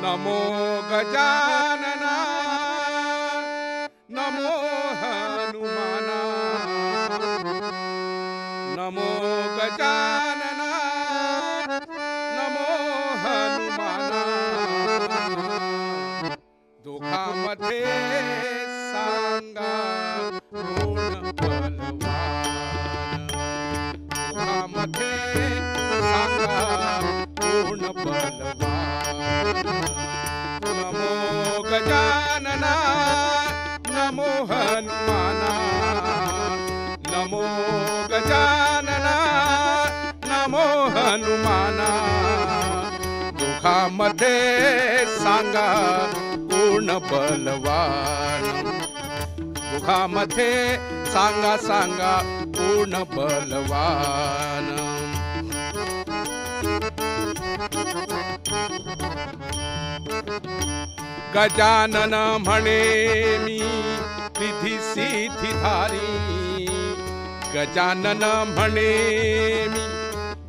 नमो गजानना नमो हनुमाना नमो गजानना नमो हनुमाना दुःखामध्ये सांगा कोण बलवान दुःखामध्ये सांगा कोण बलवान नमो गजानना नमो हनुमाना नमो गजानना नमो हनुमाना दुःखामध्ये सांगा कोण बलवान दुःखामध्ये सांगा सांगा कोण बलवान गजानन म्हणे मी रिधी सिद्धिधारी गजानन म्हणे मी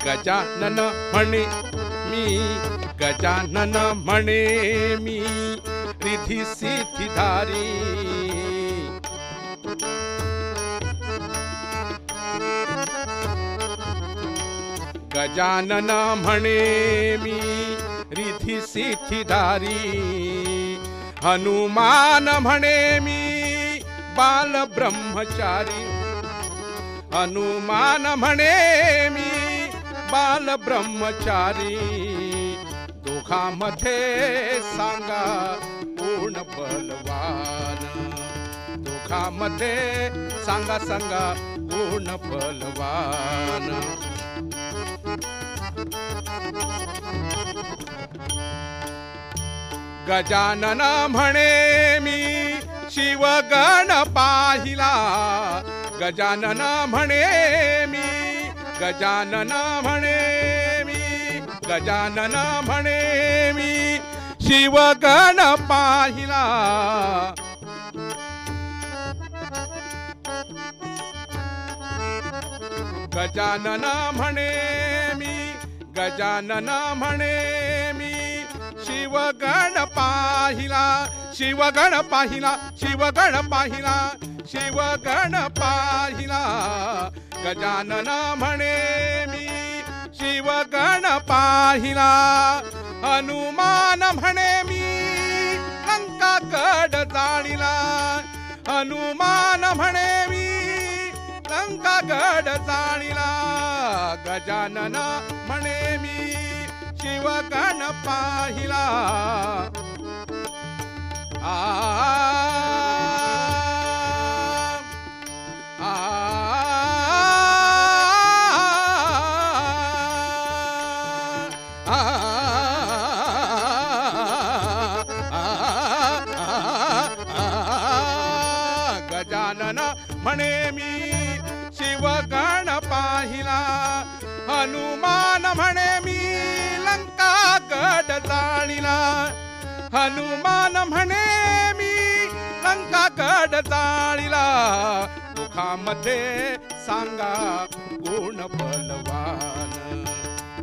गजानन म्हणे मी गजानन म्हणे मी रिधी सिद्धिधारी गजानन म्हणे मी रिधी सिद्धिधारी हनुमान म्हणे मी बाल ब्रह्मचारी हनुमान म्हणे मी बाल ब्रह्मचारी दोघांमध्ये सांगा कोण बलवान दोघांमध्ये सांगा सांगा कोण बलवान गजानन म्हणे मी शिवगण पाहिला गजानन म्हणे मी गजानन म्हणे मी गजानन म्हणे मी शिवगण पाहिला गजानन म्हणे मी गजानन म्हणे मी शिवगण पाहिला शिवगण पाहिला शिवगण पाहिला शिवगण पाहिला गजानन म्हणे मी शिवगण पाहिला हनुमान म्हणे मी लंका गड जाळिला हनुमान म्हणे मी लंका गड जाळिला गजानन म्हणे मी शिवगण पाहिला आ गजानन म्हणे मी शिवगण पाहिला हनुमान म्हणे मी लंका गड जाळिला हनुमान म्हणे मी लंका गड जाळिला दुःखामध्ये सांगा कोण बलवान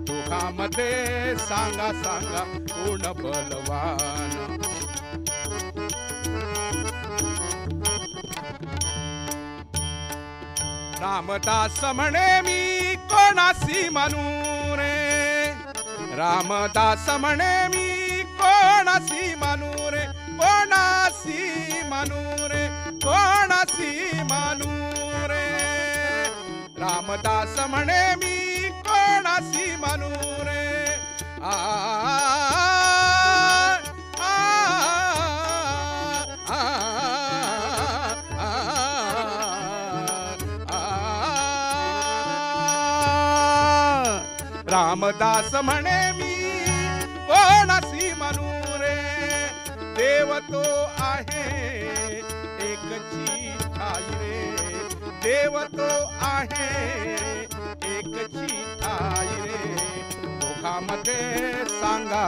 दुःखामध्ये सांगा सांगा कोण बलवान रामदास म्हणे मी कोणासी म्हणू रे रामदास म्हणे मी कोणासी म्हणू रे कोणासी म्हणू रे कोणासी म्हणू रे रामदास म्हणे मी कोणासी म्हणू रे आ रामदास म्हणे मी कोणासी म्हणू रे देव तो आहे एकची ठाई रे देव तो आहे एकची ठाई रे दोघांमध्ये सांगा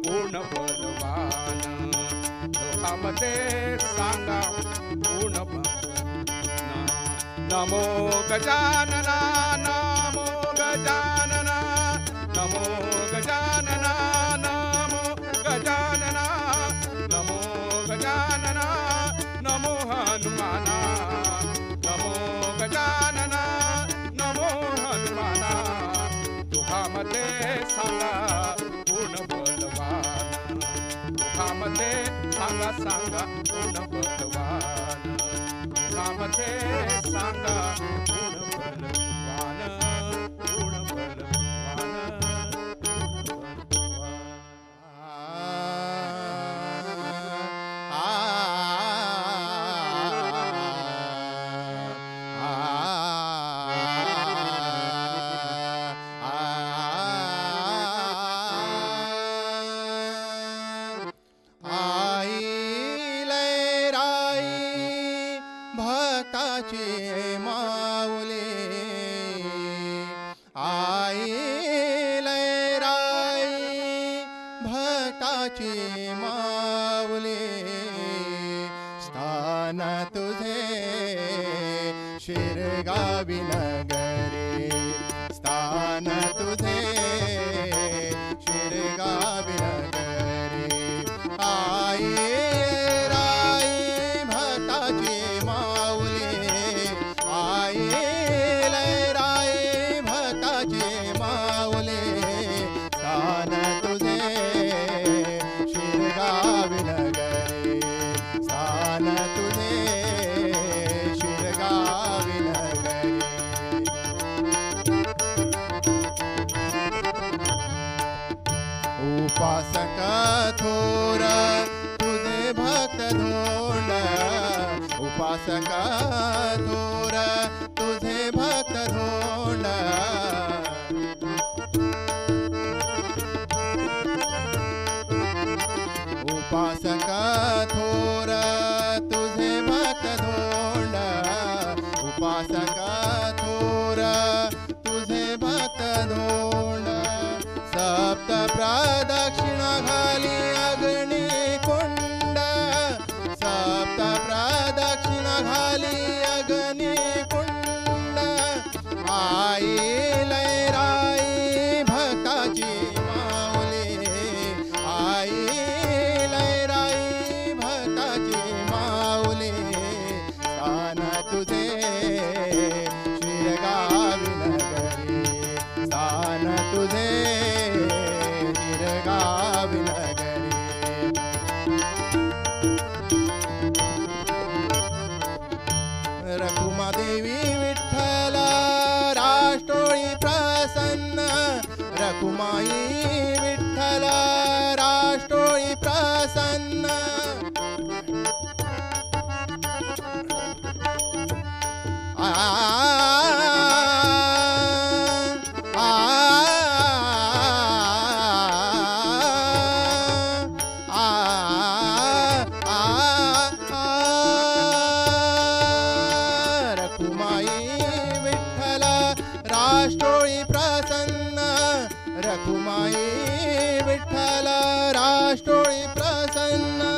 कोण बलवान दोघांमध्ये सांगा कोण बलवान नमो गजानना नमो गजानना नमो गजानना नमो गजानना हनुमाना नमो गजानना नमो हनुमाना तुझ्यामध्ये सांगा कोण बलवान तुझ्यामध्ये सांगा कोण बलवान तुझ्यामध्ये सांगा कोण बलवान कोण बलवान भक्ताचे माऊले आई लयराई भक्ताचे माऊले स्थान तुझे शिरगावी नगरे स्थान तुझे शिरगावी नगरे आई उपासक थोर तुझे भक्त धोंड उपासक थोर तुझे भक्त धोंड उपासक थोर तुझे भक्त धोंड उपासक थोर तुझे भक्त धोंड सप्त प्रदक्षिणा घाली अग्नि कुंड सप्त प्रदक्षिणा घाली अग्नि कुंड आई लयराई भक्ताची माऊली आई लयराई भक्ताची माऊली स्थान तुझे शिरगावी नगरी स्थान तुझे शिरगावी नगरी रखुमादेवी विठ्ठल राष्ट्रोळी प्रसन्न रखुमाई विठ्ठल राष्ट्रोळी प्रसन्न राष्ट्रोळी प्रसन्न रखुमाई विठ्ठल राष्ट्रोळी प्रसन्न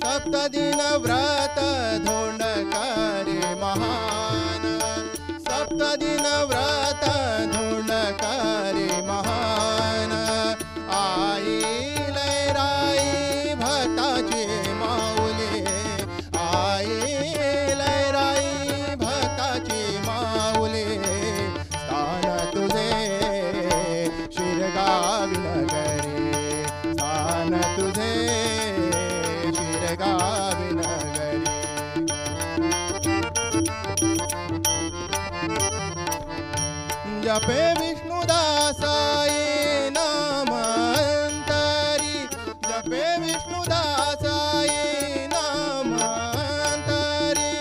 सप्तदिन व्रत धोंड करे महान सप्तदिन व्रत धोंड करे महान आई लयराई भक्ताची माऊली आई लयराई भक्ताची माऊली तुझे शिरगावी नगरी स्थान तुझे शिरगावी नगरी जपे विष्णुदासाई नाम अंतरी जपे विष्णुदासाई नाम अंतरी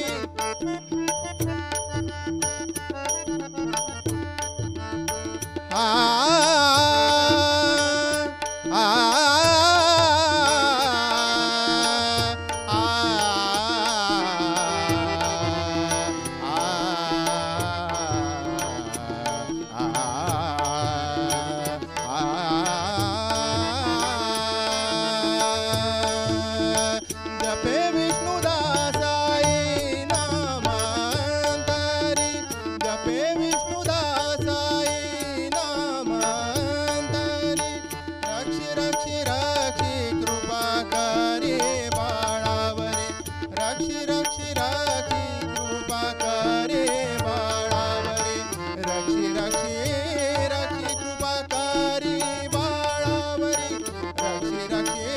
रक्षी रक्षी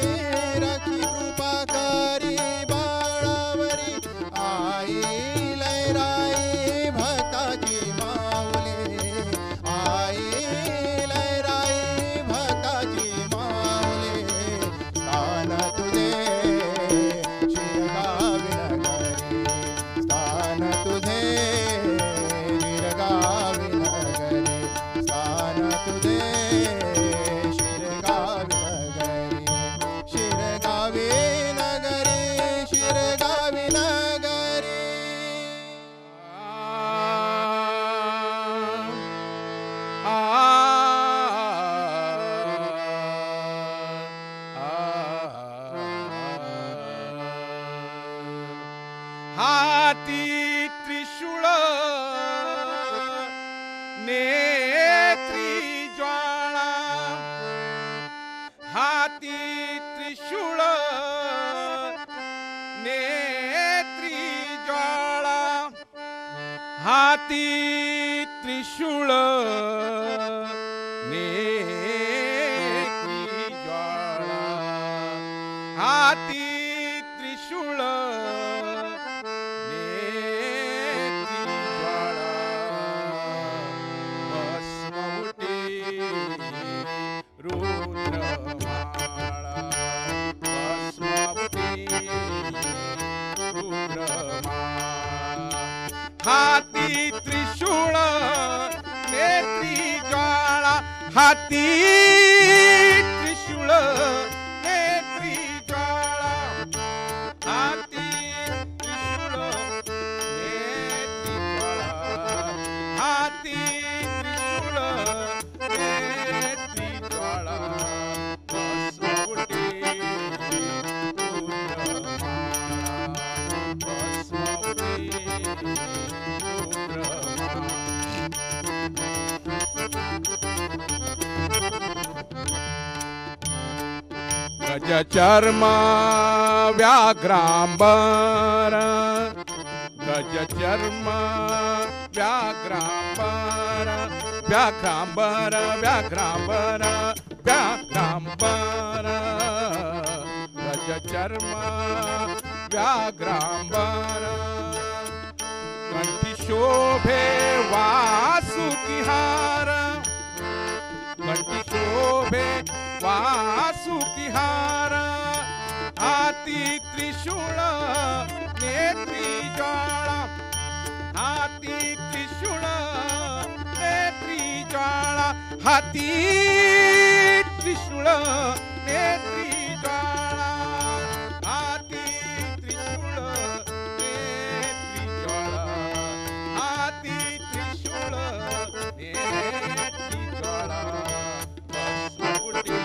रक्षी कृपा करी बाळावरी आई लहराई भक्ताची माऊली आई लहराई भक्ताची माऊली स्थान तुझे शिरगावी नगरी स्थान तुझे शिरगावी नगरी स्थान तुझे शिरगावी नगरी शिरगावी नगरी हाती त्रिशूळ नेत्री ज्वाळा हाती त्रिशूळ नेत्री ज्वाळा हाती त्रिशूळ नेत्री ज्वाळा हाती त्रिशूळ नेत्री ज्वाळा भस्मवटी रुद्रमाळा भस्मवटी रुद्रमाळा हाती त्रिशूळ नेत्री ज्वाळा हाती त्रिशूळ नेत्री ज्वाळा हाती त्रिशूळ नेत्री ज्वाळा हाती त्रिशूळ नेत्री ज्वाळा भस्मवटी रुद्रमाळा भस्मवटी गज चर्म व्याघ्रांबर गज चर्म व्याघ्रांबर व्याघ्रांबर व्याघ्रांबर व्याघ्रांबर गज चर्म व्याघ्रांबर कंठी शोभे वासुकिहार कंठी शोभे वासुकिहार हाती त्रिशूळ नेत्री ज्वाळा हाती त्रिशूळ नेत्री ज्वाळा हाती त्रिशूळ नेत्री ज्वाळा हाती त्रिशूळ नेत्री ज्वाळा हाती त्रिशूळ नेत्री ज्वाळा भस्मवटी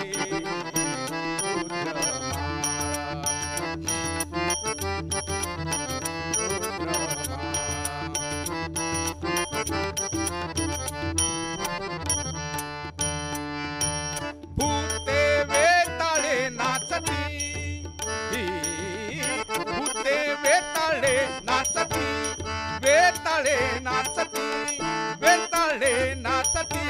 भूते वेताळे नाचती भूते वेताळे नाचती वेताळे नाचती वेताळे नाचती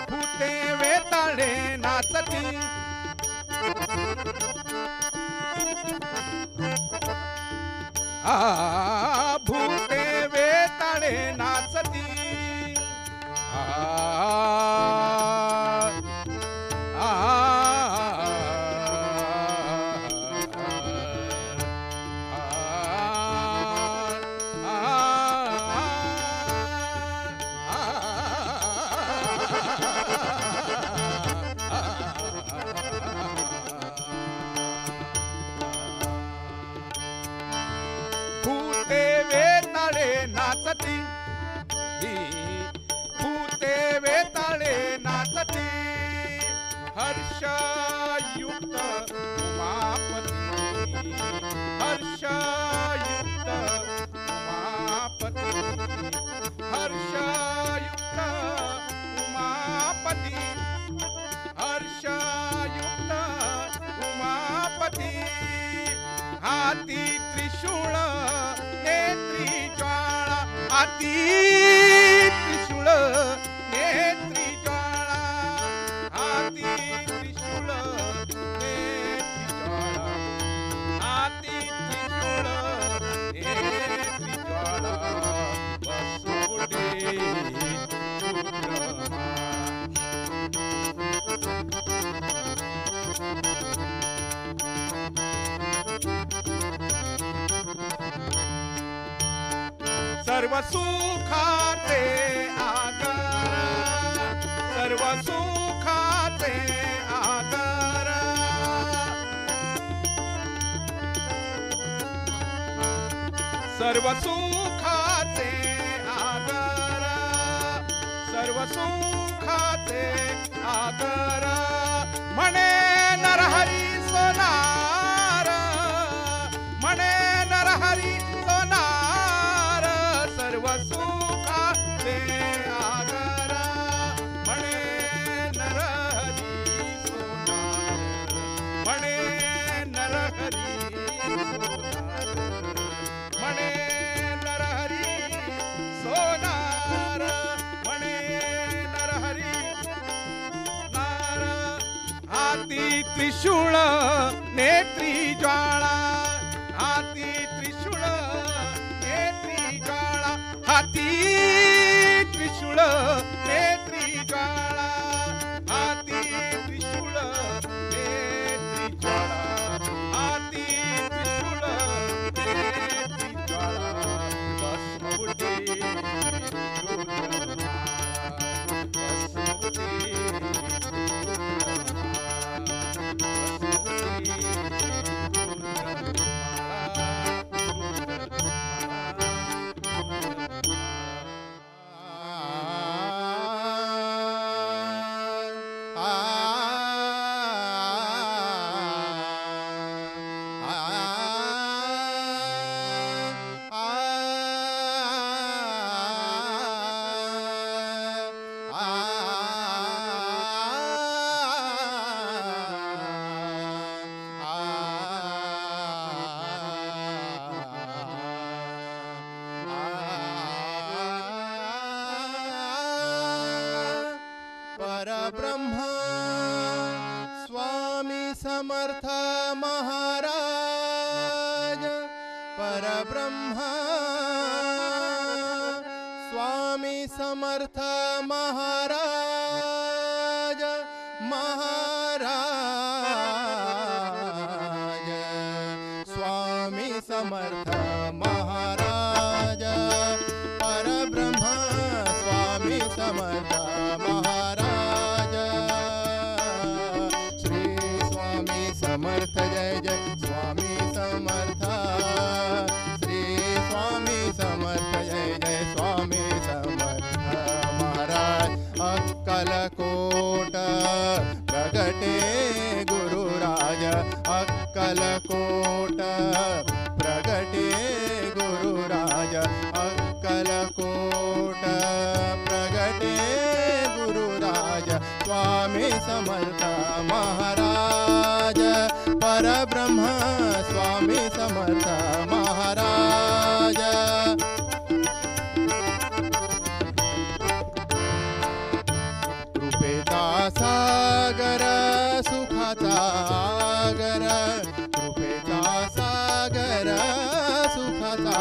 भूते वेताळे नाचती भूते वेताळे नाचती भूते वेताळे नाचती भूते वेताळे नाचती हर्षयुक्त उमापती हर्षयुक्त उमापती हर्षयुक्त उमापती हर्षयुक्त उमापती हाती त्रिशूळ नेत्री ज्वाळा हाती त्रिशूळ नेत्री ज्वाळा हाती सर्व सुखाचे आगर, सर्व सुखाचे आगर, सर्व सुखाचे आगर, सर्व सुखाचे आगर, म्हणे नरहरी सोनार, म्हणे नरहरी सोनार, सर्व सुखाचे आगर, म्हणे नरहरी सोनार, म्हणे नरहरी सोनार, म्हणे नरहरी सोनार, म्हणे नरहरी नार, हाती त्रिशूळ नेत्री ज्वाळा, हाती त्रिशूळ नेत्री ज्वाळा, हाती त्रिशूळ नेत्री ज्वाळा, हाती त्रिशूळ नेत्री ज्वाळा, हाती त्रिशूळ नेत्री ज्वाळा, भस्मबुटी रुद्रमाला, भस्मबुटी परब्रह्म स्वामी समर्थ महाराज, परब्रह्म स्वामी समर्थ महाराज, महाराज स्वामी समर्थ महाराज, परब्रह्म स्वामी समर्थ महाराज, श्री स्वामी समर्थ जय जय स्वामी समर्थ, श्री स्वामी समर्थ जय जय स्वामी समर्थ महाराज, अक्कलकोट प्रगटे गुरुराज, अक्कलकोट प्रगटे गुरुराज, अक्कलकोट प्रगटे गुरुराज, स्वामी समर्थ महाराज, परब्रह्म स्वामी समर्थ महाराज, कृपेचा सागर सुखाचा आगर, कृपेचा सागर सुखाचा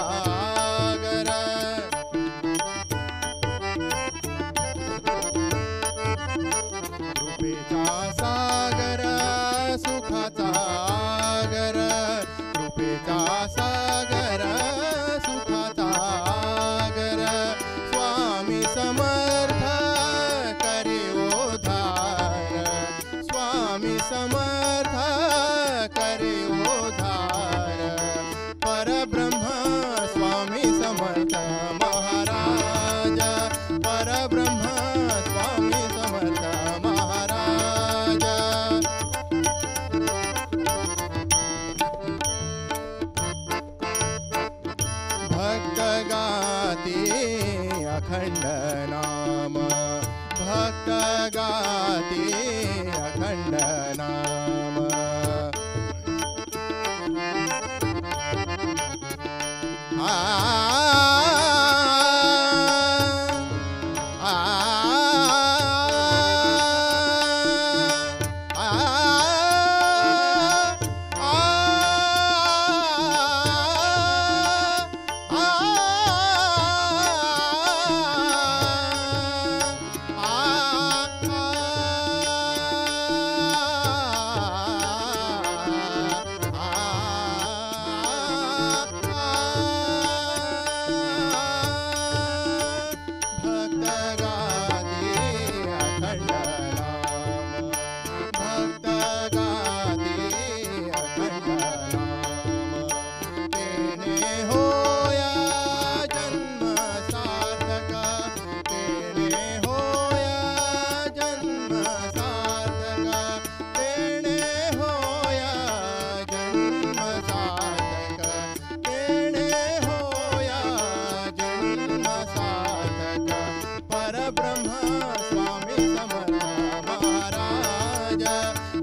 आगर, कृपेचा सागर सुखाचा आगर, कृपेचा सागर सुखाचा आगर, स्वामी समर्थ करी उद्धार, स्वामी समर्थ करी उद्धार, परब्रह्म स्वामी समर्थ महाराज, परब्रह्म स्वामी समर्थ महाराज, भक्त गाती अखंड नाम, भक्त गाती अखंड नाम,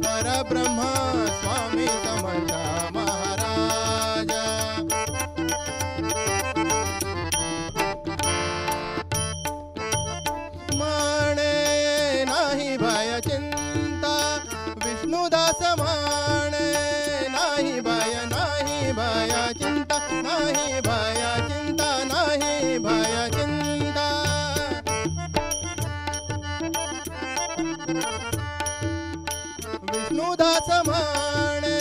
परब्रह्म स्वामी समर्थ महाराज माने नाही भय चिंता विष्णुदास माने नाही भय चिंता नाही भय चिंता नाही भय चिंता विष्णुदास माने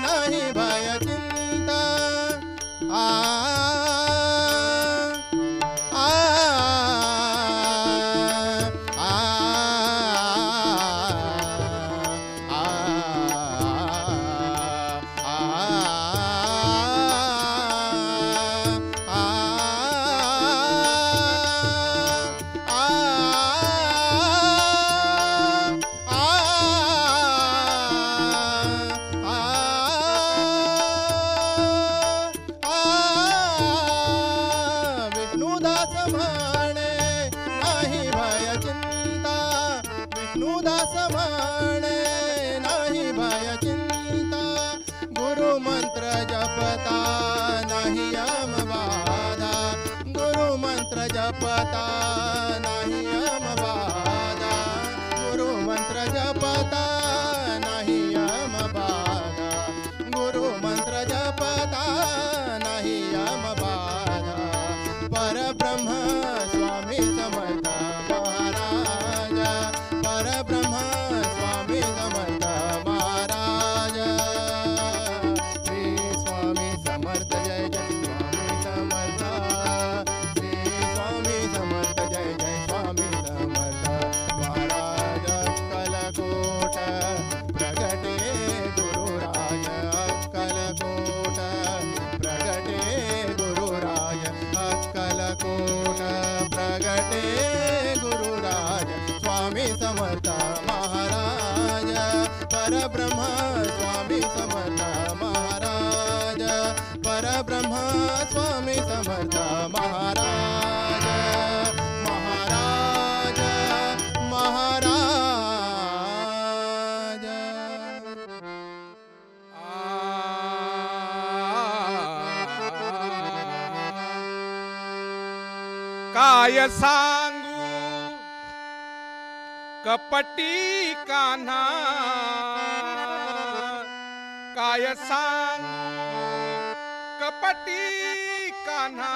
नाही भय चिंता आ विष्णुदास माने नाही भय चिंता गुरु मंत्र जपता नाही यम बाधा गुरु मंत्र जपता नाही यम बाधा गुरु मंत्र जपता नाही यम बाधा गुरु मंत्र जपता नाही यम बाधा परब्रह्म स्वामी समर्थ महाराज परब्रह्म स्वामी समर्थ महाराज श्री स्वामी समर्थ जय जय स्वामी समर्थ श्री स्वामी समर्थ जय जय स्वामी समर्थ महाराज कलकोट प्रगटे गुरुराज कलकोट प्रगटे गुरुराज कलकोट प्रगटे गुरुराज स्वामी समर्थ महाराज परब्रह्म स्वामी समर्थ महाराज परब्रह्म स्वामी समर्थ महाराज महाराज महाराज काय सांगू कपटी कान्हा काय सांगू कपटी कान्हा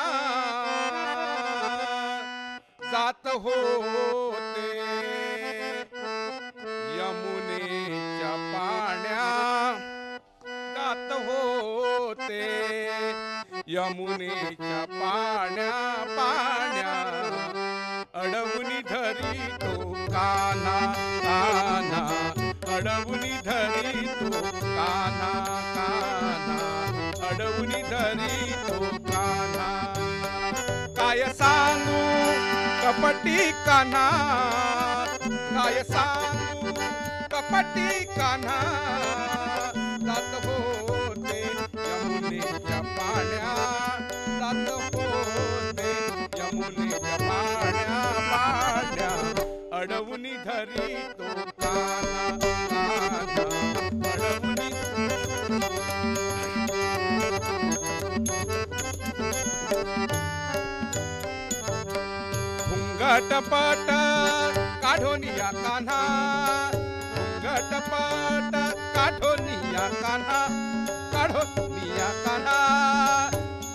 जात होते यमुनेच्या पाण्या जात होते यमुनेच्या पाण्या पाण्या अडवुनी धरी तो कान्हा कान्हा अडवुनी धरी तो कान्हा कान्हा अडवुनी धरी तो कान्हा काय सांगू कपटी कान्हा काय सांगू कपटी कान्हा जात होते यमुनेच्या पाण्या जात होते यमुनेच्या पाण्या पाण्या अडवुनी धरी तो कान्हा कान्हा अडवुनी घुंगटपट काढोनिया कान्हा घुंगटपट काढोनिया कान्हा काढोनिया कान्हा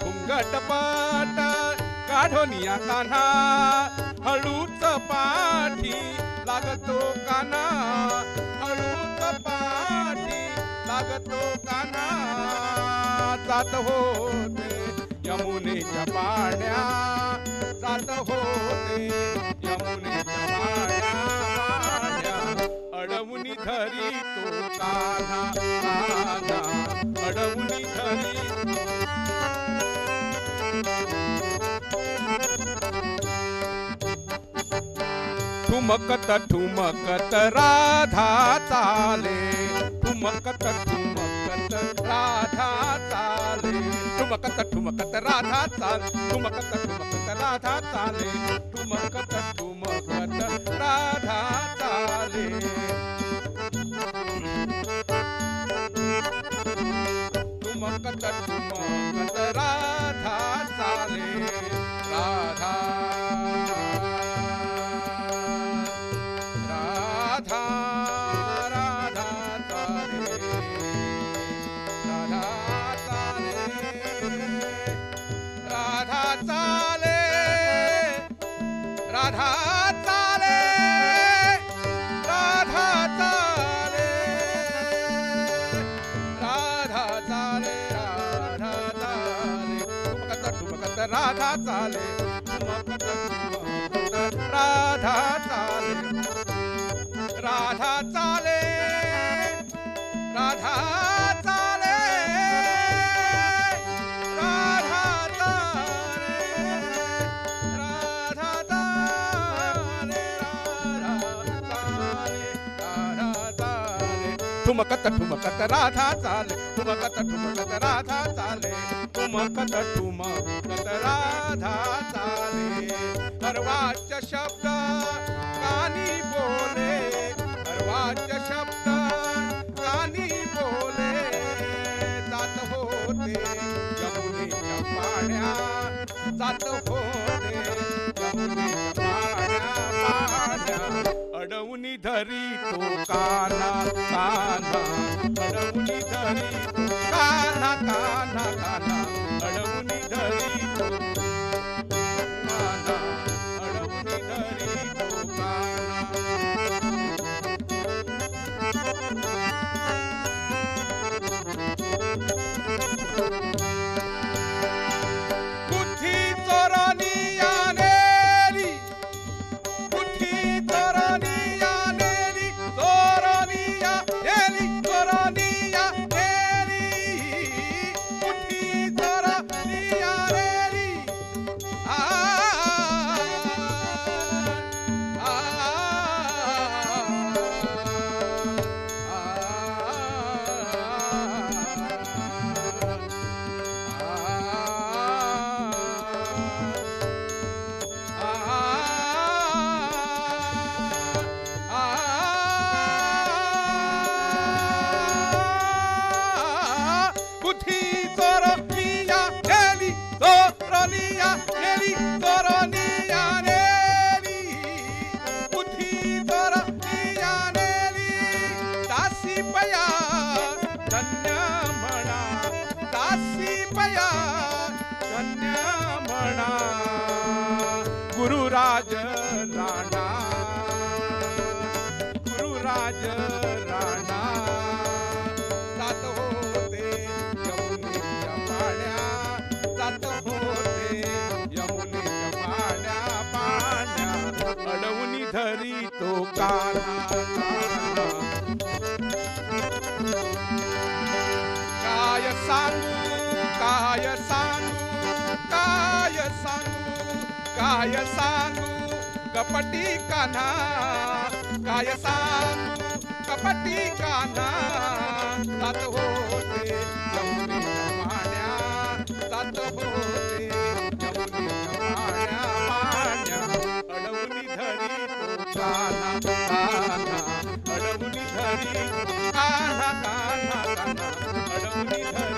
घुंगटपट काढोनिया कान्हा हळूच पाठी लागतो कान्हा हळूच पाठी लागतो कान्हा जात होते यमुनेच्या पाण्या जात होते यमुनेच्या पाण्या पाण्या अडवुनी धरी तो कान्हा कान्हा अडवुनी धरी ठुमकत ठुमकत राधा चाले ठुमकत ठुमकत राधा चाले ठुमकत ठुमकत राधा चाल ठुमकत ठुमकत राधा चाले ठुमकत ठुमकत राधा चाले ठुमकत ठुमकत राधा चाले राधा राधा राधा चाले राधा चाले राधा चाले राधा चाले राधा चाले राधा चाले राधा चाले ठुमकत ठुमकत राधा चाले ठुमकत ठुमकत राधा चाले राधा चाले राधा चाले राधा चाले राधा चाले राधा चाले ठुमकत ठुमकत राधा चाले ठुमकत ठुमकत राधा चाले ठुमकत ठुमकत राधा चाले अर्वाच्य शब्द कानी बोले अर्वाच्य शब्द कानी बोले जात होते यमुनेच्या पाण्या जात होते यमुनेच्या पाण्या अडवूनी धरी तो काना काना अडवूनी धरी तो काना काना काना अडवूनी धरी तो काना अडवूनी धरी तो काना बुद्धी चोरानी आनेली बुद्धी चोरानी आनेली चोरानी आनेली चोरानी आनेली बुद्धी चोरानी आनेली आ बुद्धी चोरनिया नेली चोरनिया नेली चोरनिया नेली बुद्धी चोरनिया नेली दासी पया धन्य म्हणा दासी पया धन्य म्हणा गुरुराज राणा गुरुराज राणा जात होते यमुनेच्या पाण्या जात होते यमुनेच्या पाण्या पाण्या अडवूनी धरी तो काना काना काय सांगू काय सांगू काय सांगू काय सांगू कपटी कान्हा काय सांगू कपटी कान्हा जात होते यमुनेच्या पाण्या जात होते यमुनेच्या पाण्या पाण्या अडवूनी धरी तो कान्हा कान्हा अडवूनी धरी कान्हा कान्हा कान्हा अडवूनी धरी